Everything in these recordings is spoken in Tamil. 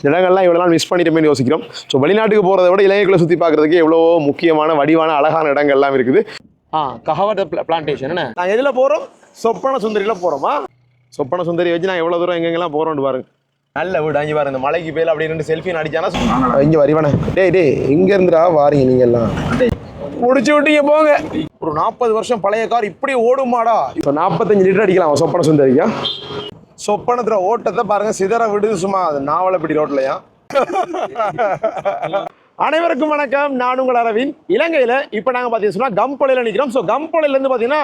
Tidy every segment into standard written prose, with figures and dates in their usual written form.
இடங்கள்லாம் இவ்வளோ நாள் மிஸ் பண்ணிட்டோமே யோசிக்கிறோம். ஸோ வெளிநாட்டுக்கு போகிறத விட இலங்கைக்குள்ளே சுற்றி பார்க்குறதுக்கு எவ்வளோ முக்கியமான வடிவான அழகான இடங்கள்லாம் இருக்குது. கஹவத பிளான்டேஷன் என்ன நாங்கள் எதில் போகிறோம்? சொப்பன சுந்தரியில் போகிறோமா? சொப்பன சுந்தரி வச்சு நான் எவ்வளோ தூரம் எங்கெங்கெல்லாம் போகிறோன்னு பாருங்க. நல்ல வீடு அஞ்சு பாருங்க. இந்த மலைக்கு பேர் அப்படி ரெண்டு செல்ஃபி அடிச்சானா இங்கே வரிவானே. டே இங்கே இருந்துடா வாரீங்க நீங்கள் எல்லாம் முடிச்சு விட்டீங்க போங்க. ஒரு 40 வருஷம் பழைய கார் இப்படி ஓடுமாடா? இப்போ 45 லிட்டர் அடிக்கலாம் சொப்பன சுந்தரிக்கா. சொப்பனத்துல ஓட்டத்தை பாருங்க சிதற விடுது சும்மா. அது நாவலப்பிட்டி ரோட்லையா. அனைவருக்கும் வணக்கம். நான் உங்கள் அரவிந்த். இலங்கையில இப்போ நாங்கள் பார்த்தீங்கன்னா கம்பளையில் நிற்கிறோம். ஸோ கம்பளையிலேருந்து பார்த்தீங்கன்னா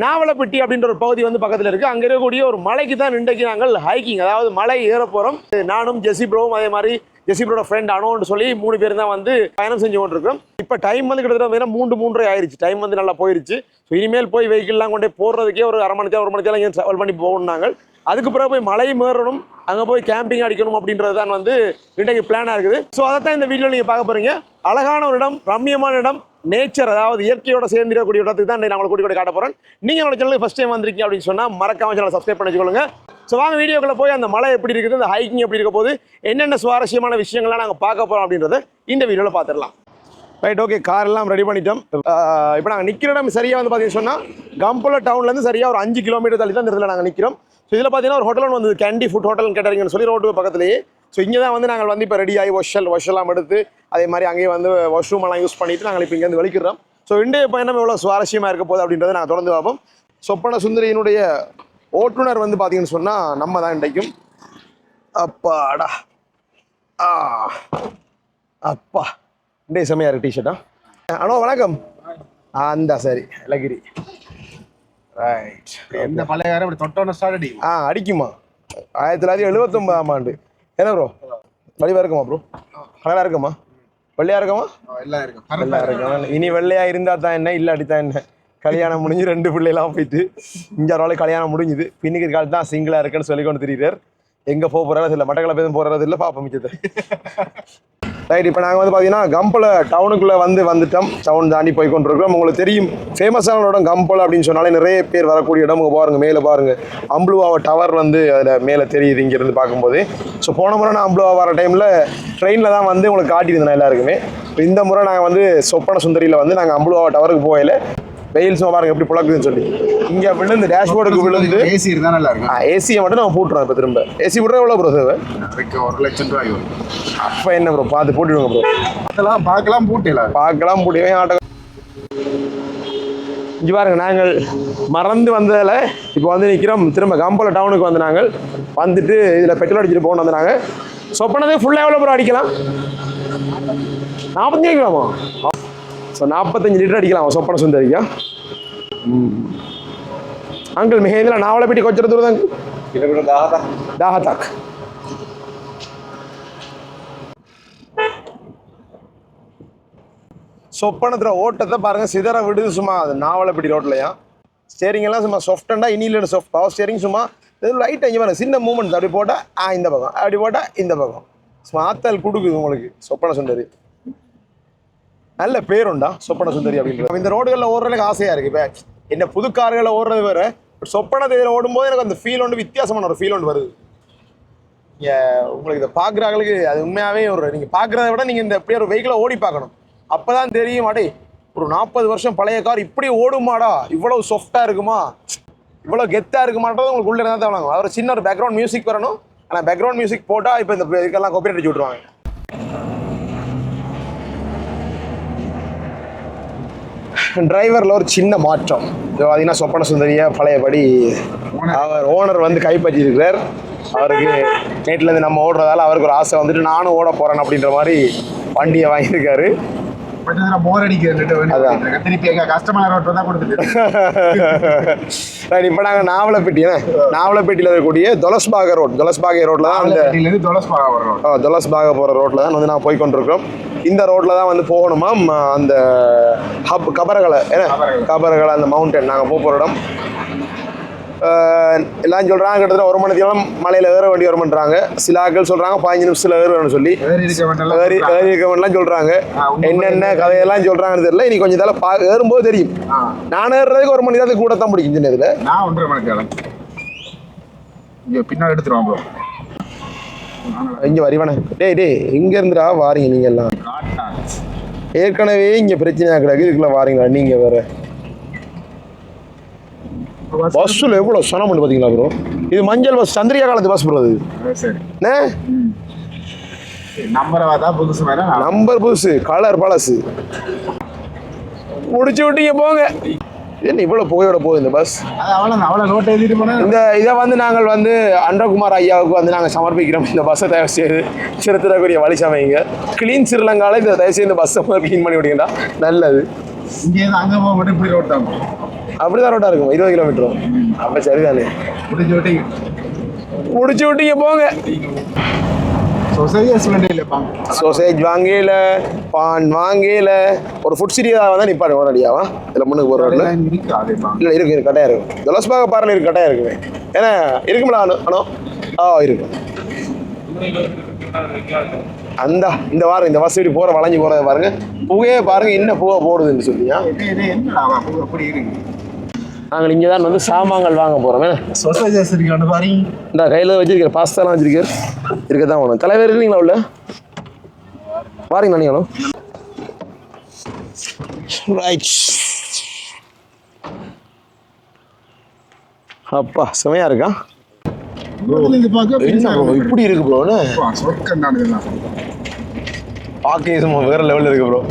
நாவலப்பிட்டி அப்படின்ற ஒரு பகுதி வந்து பக்கத்தில் இருக்குது. அங்கே இருக்கக்கூடிய ஒரு மலைக்கு தான் இன்றைக்கு நாங்கள் ஹைக்கிங், அதாவது மலை ஏற போகிறோம். நானும் ஜெசி ப்ரோவும் அதே மாதிரி ஜெசி ப்ரோட ஃப்ரெண்ட் அனோன்னு சொல்லி 3 பேர் தான் வந்து பயணம் செஞ்சு கொண்டிருக்கிறோம். இப்போ டைம் வந்து கிட்டத்தட்ட 3:30 ஆயிடுச்சு. டைம் வந்து நல்லா போயிருச்சு. ஸோ இனிமேல் போய் வெஹிக்கிள்லாம் கொண்டே போடுறதுக்கே ஒரு அரை மணி நேரம் 1 மணி நேரம் இங்கே ட்ராவல் பண்ணி போகணுன்னாங்க. அதுக்கு பிறகு போய் மலை மேறணும், அங்கே போய் கேம்பிங் அடிக்கணும் அப்படின்றது தான் வந்து இன்றைக்கு பிளானாக இருக்குது. ஸோ அதை தான் இந்த வீடியோவில் நீங்கள் பார்க்க போகிறீங்க. அழகான ஒரு இடம், ரம்மியமான இடம், நேச்சர், அதாவது இயற்கையோட சேர்ந்திருக்கக்கூடிய இடத்துக்கு தான் நான் உங்களுக்கு கூட்டி காட்ட போகிறேன். நீங்கள் என்னோட சேனலுக்கு ஃபஸ்ட் டைம் வந்திருக்கீங்க அப்படின்னு சொன்னால் மறக்காம சேனலை சப்ஸ்கிரைப் பண்ணி வச்சுக்கொள்ளுங்க. ஸோ வாங்க வீடியோக்குள்ளே போய் அந்த மலை எப்படி இருக்குது, அந்த ஹைக்கிங் எப்படி இருக்க போது, என்னென்ன சுவாரஸ்யமான விஷயங்கள்லாம் நாங்கள் பார்க்க போகிறோம் அப்படின்றத இந்த வீடியோவில் பார்த்துடலாம். Right, okay. கார் எல்லாம் ரெடி பண்ணிட்டோம். இப்போ நாங்கள் நிற்கிற இடம் சரியாக வந்து பார்த்தீங்கன்னு சொன்னால் கம்பள டவுன்லேருந்து சரியாக ஒரு 5 கிலோமீட்டர் தள்ளி தான் இந்த இடத்துல நாங்கள் நிற்கிறோம். ஸோ இதில் பார்த்தீங்கன்னா ஒரு ஹோட்டல் வந்து கேண்டி ஃபுட் ஹோட்டல் கேட்டரிங்கன்னு சொல்லி ரோட்டு பக்கத்துலேயே. ஸோ இங்கே தான் வந்து நாங்கள் வந்து இப்போ ரெடி ஆகி வாஷெல்லாம் எடுத்து அதே மாதிரி அங்கேயே வந்து வாஷ்ரூம் எல்லாம் யூஸ் பண்ணிவிட்டு நாங்கள் இப்போ இங்கேருந்து வெளிக்கிறோம். ஸோ இன்றைய பயணம் எவ்வளோ சுவாரஸ்யமாக இருக்க போகுது அப்படின்றத நாங்கள் தொடர்ந்து பார்ப்போம். சொப்பன சுந்தரியினுடைய ஓட்டுநர் வந்து பார்த்தீங்கன்னு சொன்னால் நம்ம தான் இன்றைக்கும். அப்பாடா அப்பா இன்றைய செம்மையாக இருக்குது டிஷர்ட்டா. அண்ணோ வணக்கம். அந்த சரி லகிரி. ரைட். எந்த பழைய காரம் இப்படி தொட்டோன்னு ஸ்டார்ட் அடிக்கும். அடிக்குமா? 1979ஆம் ஆண்டு. என்ன ப்ரோ வடிவாக இருக்குமா ப்ரோ? கலராக இருக்குமா? வெள்ளையாக இருக்குமா? எல்லாம் இருக்கும். வெள்ளையாக இருக்கும். இனி வெள்ளையாக இருந்தால் தான் என்ன, இல்லை அடித்தான் என்ன. கல்யாணம் முடிஞ்சு 2 பிள்ளைலாம் போயிட்டு 5-6 கல்யாணம் முடிஞ்சுது. பின்னுக்கு காலத்து தான் சிங்கிளாக இருக்குன்னு சொல்லி கொண்டு தெரியுறார். எங்கே போகிறது இல்லை, மட்டக்களப்பு எதுவும் போகிறது இல்லை, பாப்பா மிச்சத்தை. ரைட், இப்போ நாங்கள் வந்து பார்த்தீங்கன்னா கம்பள டவுனுக்குள்ளே வந்துட்டோம். டவுன் தாண்டி போய் கொண்டிருக்கிறோம். உங்களுக்கு தெரியும் ஃபேமஸான இடம் கம்பள அப்படின்னு சொன்னாலே நிறைய பேர் வரக்கூடிய இடம். உங்கள் பாருங்கள் மேலே பாருங்கள், அம்புலுவாவ டவர் வந்து அதில் மேலே தெரியுது இங்கேருந்து பார்க்கும்போது. ஸோ போன முறை நான் அம்புலுவா வர டைமில் ட்ரெயினில் தான் வந்து உங்களுக்கு காட்டியிருந்தேன் எல்லாருக்குமே. இப்போ இந்த முறை நாங்கள் வந்து சொப்பன சுந்தரியில் வந்து நாங்கள் அம்புலுவா டவருக்கு போகல. வெயில் சும்மா பாருங்க எப்படி புழக்குதுன்னு சொல்லி. இங்கே விழுந்து டேஷ்போர்டுக்கு விழுந்து ஏசி இருந்தால் நல்லா இருக்கும். ஏசியை மட்டும் நம்ம போட்டுருவோம். இப்போ திரும்ப ஏசி போட்டுறோம். எவ்வளோ ப்ரோ சார்? 1,00,000 வரும். அப்போ என்ன ப்ரோ பார்த்து போட்டுவிடுங்க ப்ரோ. அதெல்லாம் பார்க்கலாம் போட்டுவேன் ஆட்டோ. இங்கே பாருங்க, நாங்கள் மறந்து வந்ததில் இப்போ வந்து நிற்கிறோம். திரும்ப கம்பள டவுனுக்கு வந்து நாங்கள் வந்துட்டு இதில் பெட்ரோல் அடிச்சுட்டு போகணும் வந்து நாங்கள். சொப்பனதே ஃபுல்லாக எவ்வளோ ப்ரோ அடிக்கலாம்? 45 அடிக்கலாமா? ஸோ 45 லிட்டர் அடிக்கலாம் சொப்பன சுந்தரிக்கா. அங்கிள் மிக நாவலப்பிட்டி கொஞ்சம் தூரம் தான். தாகத்தாக். சொப்பனத்தில் ஓட்டத்தை பாருங்க சிதற விடுது சும்மா. அது நாவலப்பிட்டி ரோட்லையா. ஸ்டேரிங் எல்லாம் சும்மா சாஃப்டண்டா, இனியில் சாஃப்ட் பவர் ஸ்டேரிங் சும்மா. இது லைட் அங்கே பாருங்க, சின்ன மூமெண்ட். அப்படி போட்டால் இந்த பக்கம், அப்படி போட்டால் இந்த பக்கம். சும்மா ஆத்தல் கொடுக்குது உங்களுக்கு சொப்பன சுந்தரி. நல்ல பேருண்டா சொப்பன சுந்தரி அப்படின்றது. இந்த ரோடுகளில் ஓடுறதுக்கு ஆசையாக இருக்குது. இப்போ என்ன புது கார்களில் ஓடுறது வேறு, சொப்பன தேதியில் ஓடும்போது எனக்கு அந்த ஃபீல் ஒன்று வித்தியாசமான ஒரு ஃபீல் ஒன்று வருது. உங்களுக்கு இதை பார்க்குறாங்களுக்கு அது உண்மையாகவே ஒரு நீங்கள் பார்க்குறத விட நீங்கள் இந்த எப்படியே ஒரு வெஹிக்கிளை ஓடி பார்க்கணும். அப்போ தான் தெரியும், அடே ஒரு 40 வருஷம் பழைய கார் இப்படி ஓடுமாடா, இவ்வளோ சாஃப்டாக இருக்குமா, இவ்வளோ கெத்தாக இருக்குமான்றது உங்களுக்கு உள்ளே இருந்தால் தான் வாங்க. அது ஒரு சின்ன ஒரு பேக்ரவுண்ட் மியூசிக் வரணும். ஆனால் பேக்ரவுண்ட் மியூசிக் போட்டால் இப்போ இந்த இதுக்கெல்லாம் காப்பிரைட் அடிச்சு விட்ருவாங்க. டிரைவரில் ஒரு சின்ன மாற்றம். இது பார்த்தீங்கன்னா சொப்பன சுந்தரியை பழையபடி அவர் ஓனர் வந்து கைப்பற்றி இருக்கிறார். அவருக்கு நேட்டிலேருந்து நம்ம ஓடுறதால அவருக்கு ஒரு ஆசை வந்துட்டு நானும் ஓட போகிறேன் அப்படின்ற மாதிரி வண்டியை வாங்கியிருக்காரு. இப்போ நாங்கள் நாவலப்பேட்டியில் இருக்கக்கூடிய தொலஸ்பாக ரோட்ல தான் தொலஸ்பாக போகிற ரோட்ல தான் வந்து நான் போய் கொண்டிருக்கோம். இந்த ரோட்ல தான் வந்து போகணுமா அந்த கபரகலை அந்த மவுண்டன் நாங்கள் போகிற இடம். எல்லாம் சொல்கிறாங்க கிட்டத்தட்ட 1 மணி நேரம் மலையில் ஏற வேண்டி வரும்ன்றாங்க. சில ஆட்கள் சொல்கிறாங்க 15 நிமிஷத்தில் ஏறுவேன்னு சொல்லி ஏறி இருக்க வேண்டாம் சொல்கிறாங்க. என்னென்ன கதையெல்லாம் சொல்கிறாங்கன்னு தெரியல. இனி கொஞ்சம் இதில் ஏறும்போது தெரியும். நான் ஏறுறதுக்கு 1 மணி நேரத்துக்கு கூட தான் பிடிக்கும். இதில் நான் 1.5 மணி நேரம் பின்னாடி எடுத்துருவான் ப்ரோ. இங்கே வரிவானே டேய் இங்கே இருந்துடா வாரீங்க நீங்கள் எல்லாம் ஏற்கனவே இங்கே பிரச்சனையாக கிடக்கு இதுக்குள்ள வாரீங்களா நீங்கள் வேற பஸ்ஸில் எவ்வளோ சனம் பண்ணி பார்த்தீங்களா ப்ரோ இது மஞ்சள் பஸ் சந்திரிகா காலத்து பஸ் ப்ரோ அது சரி என்ன நம்பர் புதுசு கலர் பழசு முடிச்சு விட்டீங்க போங்க என்ன இவ்வளோ புகையோட போகுது இந்த பஸ் இந்த இதை வந்து நாங்கள் வந்து அன்றகுமார் ஐயாவுக்கு வந்து நாங்கள் சமர்ப்பிக்கிறோம் இந்த பஸ்ஸை தயவு செய்து திருத்தரக்கூடிய வழி சமைங்க கிளீன் ஸ்ரீலங்காவில் இந்த தயவு செய்து இந்த பஸ்ஸை க்ளீன் பண்ணி விட்டீங்கன்னா நல்லது அப்படிதான் ரோட்டா இருக்கும் 20 கிலோமீட்டரும் அப்போ சரிதானே முடிச்சு விட்டீங்க போங்க சோசேஜ் வாங்கல பான் வாங்கல ஒரு ஃபுட் சிரியா தான் நிப்பாடு ஓரடியாவா இதில் முன்னுக்கு போகிற இல்லை இருக்கு கட்டாயம் இருக்கும் ஜலஸ்பாக பாறையில் இருக்கு கட்டாயம் இருக்குமே ஏன்னா இருக்குங்களா இருக்கு அந்த இந்த வாரம் இந்த வசதி போகிற வளைஞ்சு போகிறத பாருங்க புகையே பாருங்க என்ன புகை போடுதுன்னு சொல்லியா நாங்கள் இங்கே தான் வந்து சாமான்கள் வாங்க போகிறோம் இந்த கையில் வச்சிருக்கிற பாஸ்தாலாம் வச்சிருக்காரு இருக்க தான் வேணும் தலைவர் இருக்கீங்களா உள்ள வாரீங்களா நீங்களும் ரைட் அப்பா செமையா இருக்கா இப்படி இருக்கு ப்ரோன்னு பார்க்க வேற லெவலில் இருக்கு ப்ரோ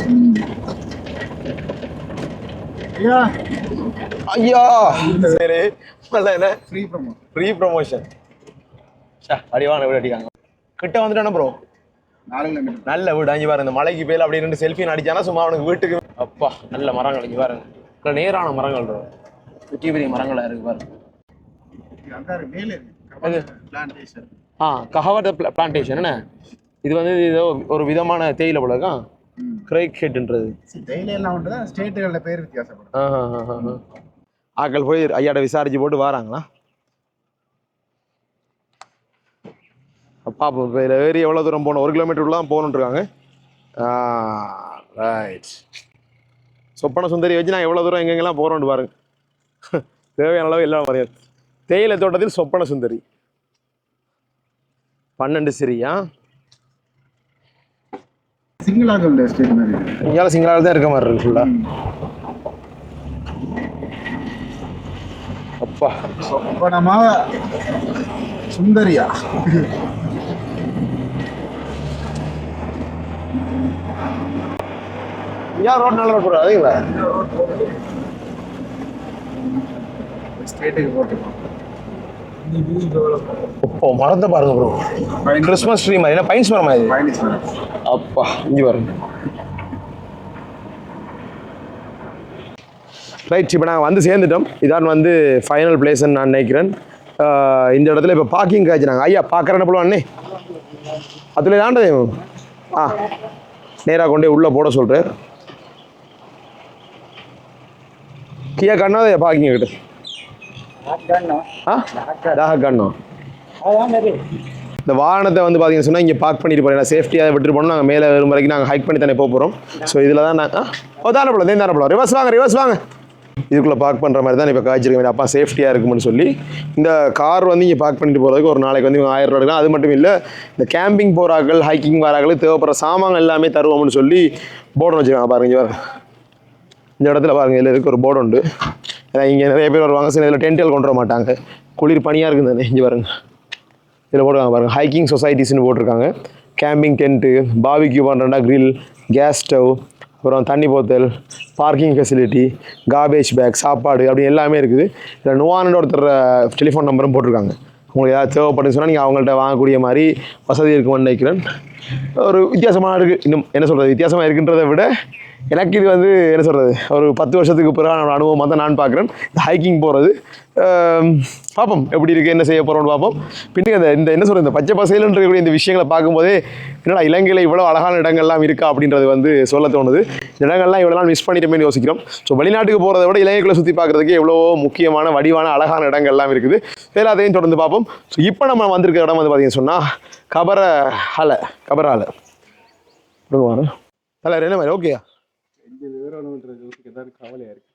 ஐயா சரி என்ன ஃப்ரீ ப்ரொமோஷன் அடிவான வீடு அடிக்காங்க கிட்ட வந்துட்டானே ப்ரோ நல்ல வீடு அஞ்சு பாருங்க இந்த மலைக்கு பேர் அப்படி 2 செல்ஃபி அடிச்சானா சும்மா அவனுக்கு வீட்டுக்கு அப்பா நல்ல மரங்கள் இங்கே பாருங்க இல்லை நேரான மரங்கள் ப்ரோ பெரிய பெரிய மரங்களாக இருக்கு பாருங்க கஹவட் பிளான்டேஷன் என்ன இது வந்து ஏதோ ஒரு விதமான தேயிலை போல இருக்கா கிரேக் ஹெட்ன்றது ஸ்டேட்டுகளில் பேர் வித்தியாசப்படும் ஆக்கள் போய் ஐயாட்ட விசாரிச்சு போட்டு வராங்களா பார்ப்போம் இப்போ இதில் ஏறி எவ்வளோ தூரம் போகணும் 1 கிலோமீட்டர்லாம் போகணுன்ட்ருக்காங்க ரைட் சொப்பன சுந்தரி வச்சு நான் எவ்வளோ தூரம் எங்கெங்கெல்லாம் போகிறோன்ட்டு பாருங்க தேவையான அளவு எல்லாம் வரையாது தேயிலை தோட்டத்தில் சொப்பன சுந்தரி 12 சரியா இங்கேயால சிங்களாக தான் இருக்க மாதிரி இருக்கு ஃபுல்லாக அப்பா சொப்பனமா சுந்தரியா ஏன் ரோட் நல்ல ரோட் போடுறது அதுங்களா ஸ்டேட்டுக்கு போட்டுருக்கோம் இப்போ மரத்தை பாருங்க ப்ரோ கிறிஸ்மஸ் ட்ரீ மாதிரி என்ன பைன்ஸ் மரமா இது அப்பா இங்கே பாருங்க ரைட் இப்போ நாங்கள் வந்து சேர்ந்துட்டோம் இதான் வந்து ஃபைனல் பிளேஸ்ன்னு நான் நினைக்கிறேன் இந்த இடத்துல இப்போ பார்க்கிங் காய்ச்சினாங்க ஐயா பார்க்குறேன்னு போல அண்ணே அதில் தாண்டதே நேராக கொண்டே உள்ளே போட சொல்கிறேன் கியா கண்ணாதே பார்க்கிங் கிட்ட கண்ணம் இந்த வாகனத்தை வந்து பார்த்தீங்கன்னு சொன்னால் இங்கே பார்க் பண்ணிட்டு போகிறேன் சேஃப்டியாக விட்டுட்டு போனோம் நாங்கள் மேலே வரும் வரைக்கும் நாங்கள் ஹைக் பண்ணி தானே போகிறோம் ஸோ இதில் தான் நாங்கள் தானே ரிவர்ஸ் வாங்க இதுக்குள்ளே பார்க் பண்ணுற மாதிரி தான் இப்போ காய்ச்சிருக்க அப்பா சேஃப்டியாக இருக்கும்னு சொல்லி இந்த கார் வந்து இங்கே பார்க் பண்ணிட்டு போகிறதுக்கு ஒரு நாளைக்கு வந்து 1000 ரூபா எடுக்கலாம் அது மட்டும் இல்லை இந்த கேம்பிங் போகிறார்கள் ஹைக்கிங் வரார்கள் தேவைப்படுற சாமான் எல்லாமே தருவோம்னு சொல்லி போர்டு வச்சுருக்காங்க பாருங்க இங்கே இந்த இடத்துல பாருங்கள் இதில் இதுக்கு ஒரு போர்டு உண்டு ஏன்னா இங்கே நிறைய பேர் வருவாங்க சில இதில் டென்டல் கொண்டு வர மாட்டாங்க குளிர் பனியாக இருக்குது தானே இங்கே பாருங்க இதில் போட்டுருக்காங்க பாருங்கள் ஹைக்கிங் சொசைட்டிஸ்னு போட்டிருக்காங்க கேம்பிங் டென்ட்டு பாபிக்யூ பண்ணுறா கிரில் கேஸ் ஸ்டவ் அப்புறம் தண்ணி போத்தல் பார்க்கிங் ஃபெசிலிட்டி கார்பேஜ் பேக் சாப்பாடு அப்படி எல்லாமே இருக்குது இதில் நுவானோட ஒருத்தர் டெலிஃபோன் நம்பரும் போட்டிருக்காங்க உங்களுக்கு ஏதாவது தேவைப்படுன்னு சொன்னால் நீங்கள் அவங்கள்ட்ட வாங்கக்கூடிய மாதிரி வசதி இருக்குமென்னு நினைக்கிறேன் ஒரு வித்தியாசமாக இருக்குது இன்னும் என்ன சொல்கிறது வித்தியாசமாக இருக்குன்றதை விட எனக்கு இது வந்து என்ன சொல்கிறது ஒரு 10 வருஷத்துக்கு பிறகு அனுபவமாக தான் நான் பார்க்குறேன் இந்த ஹைக்கிங் போகிறது பார்ப்போம் எப்படி இருக்குது என்ன செய்ய போகிறோம்னு பார்ப்போம் பின்னுக்கு இந்த என்ன சொல்கிறது இந்த பச்சை பசையிலன்னு இருக்கக்கூடிய இந்த விஷயங்களை பார்க்கும்போதே என்னடா இலங்கையில் இவ்வளோ அழகான இடங்கள்லாம் இருக்கா அப்படின்றது வந்து சொல்ல தோணுது இந்த இடங்கள்லாம் இவ்வளோ நாள் மிஸ் பண்ணிட்டோமேன்னு யோசிக்கிறோம் ஸோ வெளிநாட்டுக்கு போகிறத விட இலங்கைக்குள்ளே சுற்றி பார்க்குறதுக்கு எவ்வளோ முக்கியமான வடிவான அழகான இடங்கள்லாம் இருக்குது எல்லாத்தையும் தொடர்ந்து பார்ப்போம் ஸோ இப்போ நம்ம வந்திருக்க இடம் வந்து பார்த்தீங்கன்னு சொன்னால் கபராலை தலை என்ன மாதிரி ஓகேயா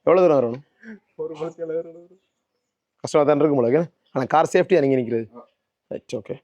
எவ்வளோ தூரம் வரணும் கஷ்டமாக தான் இருக்கும் போல ஆனால் கார் சேஃப்டியாக நீங்கள் நிற்கிறது ரைட் ஓகே